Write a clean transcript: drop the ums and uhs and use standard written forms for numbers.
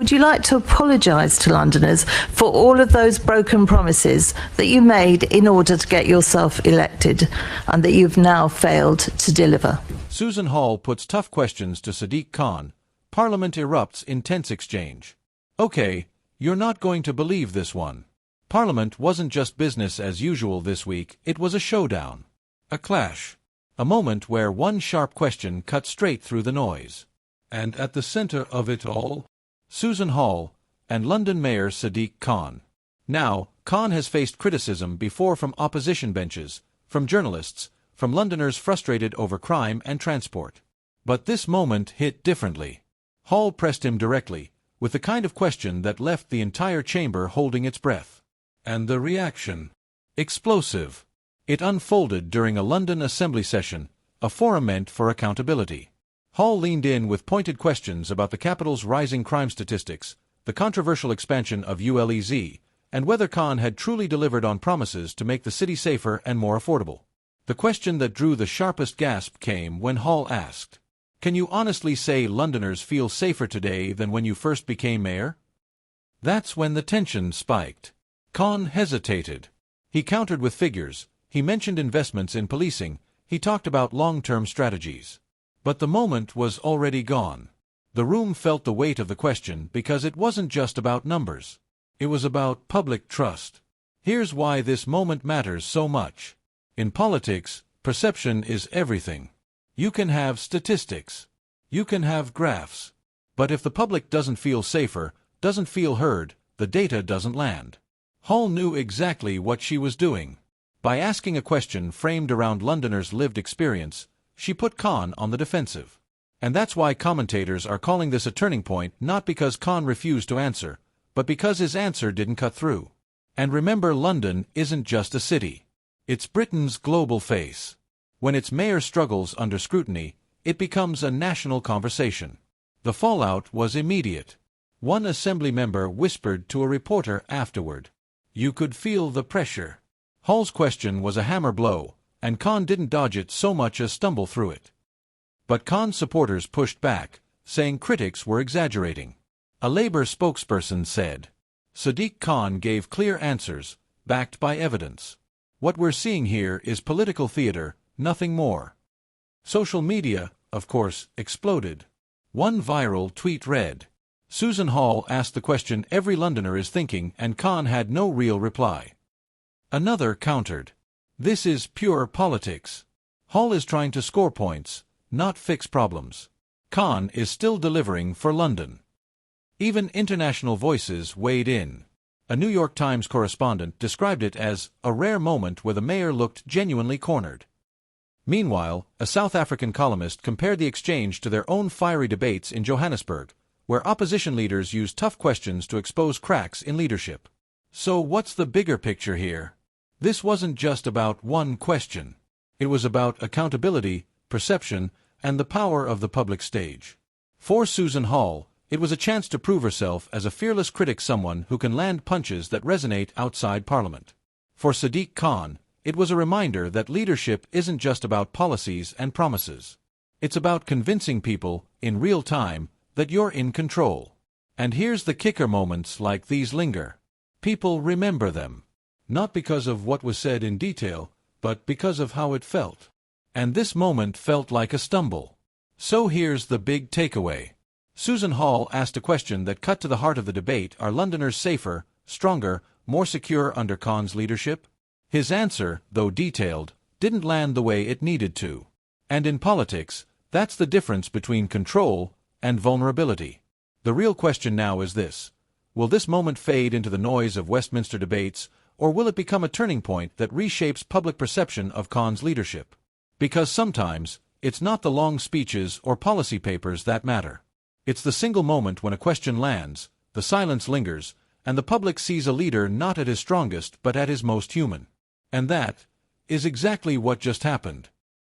Would you like to apologise to Londoners for all of those broken promises that you made in order to get yourself elected and that you've now failed to deliver? Susan Hall puts tough questions to Sadiq Khan. Parliament erupts in tense exchange. Okay, you're not going to believe this one. Parliament wasn't just business as usual this week, it was a showdown. A clash. A moment where one sharp question cut straight through the noise. And at the center of it all, Susan Hall and London Mayor Sadiq Khan. Now, Khan has faced criticism before from opposition benches, from journalists, from Londoners frustrated over crime and transport. But this moment hit differently. Hall pressed him directly, with the kind of question that left the entire chamber holding its breath. And the reaction? Explosive. It unfolded during a London Assembly session, a forum meant for accountability. Hall leaned in with pointed questions about the capital's rising crime statistics, the controversial expansion of ULEZ, and whether Khan had truly delivered on promises to make the city safer and more affordable. The question that drew the sharpest gasp came when Hall asked, "Can you honestly say Londoners feel safer today than when you first became mayor?" That's when the tension spiked. Khan hesitated. He countered with figures, he mentioned investments in policing, he talked about long-term strategies. But the moment was already gone. The room felt the weight of the question because it wasn't just about numbers. It was about public trust. Here's why this moment matters so much. In politics, perception is everything. You can have statistics. You can have graphs. But if the public doesn't feel safer, doesn't feel heard, the data doesn't land. Hall knew exactly what she was doing. By asking a question framed around Londoners' lived experience, she put Khan on the defensive. And that's why commentators are calling this a turning point, not because Khan refused to answer, but because his answer didn't cut through. And remember, London isn't just a city. It's Britain's global face. When its mayor struggles under scrutiny, it becomes a national conversation. The fallout was immediate. One assembly member whispered to a reporter afterward, "You could feel the pressure." Hall's question was a hammer blow, and Khan didn't dodge it so much as stumble through it. But Khan's supporters pushed back, saying critics were exaggerating. A Labour spokesperson said, "Sadiq Khan gave clear answers, backed by evidence. What we're seeing here is political theatre, nothing more." Social media, of course, exploded. One viral tweet read, "Susan Hall asked the question every Londoner is thinking and Khan had no real reply." Another countered, "This is pure politics. Hall is trying to score points, not fix problems. Khan is still delivering for London." Even international voices weighed in. A New York Times correspondent described it as a rare moment where the mayor looked genuinely cornered. Meanwhile, a South African columnist compared the exchange to their own fiery debates in Johannesburg, where opposition leaders used tough questions to expose cracks in leadership. So what's the bigger picture here? This wasn't just about one question. It was about accountability, perception, and the power of the public stage. For Susan Hall, it was a chance to prove herself as a fearless critic, someone who can land punches that resonate outside Parliament. For Sadiq Khan, it was a reminder that leadership isn't just about policies and promises. It's about convincing people, in real time, that you're in control. And here's the kicker: moments like these linger. People remember them. Not because of what was said in detail, but because of how it felt. And this moment felt like a stumble. So here's the big takeaway. Susan Hall asked a question that cut to the heart of the debate: are Londoners safer, stronger, more secure under Khan's leadership? His answer, though detailed, didn't land the way it needed to. And in politics, that's the difference between control and vulnerability. The real question now is this: will this moment fade into the noise of Westminster debates, or will it become a turning point that reshapes public perception of Khan's leadership? Because sometimes, it's not the long speeches or policy papers that matter. It's the single moment when a question lands, the silence lingers, and the public sees a leader not at his strongest but at his most human. And that is exactly what just happened.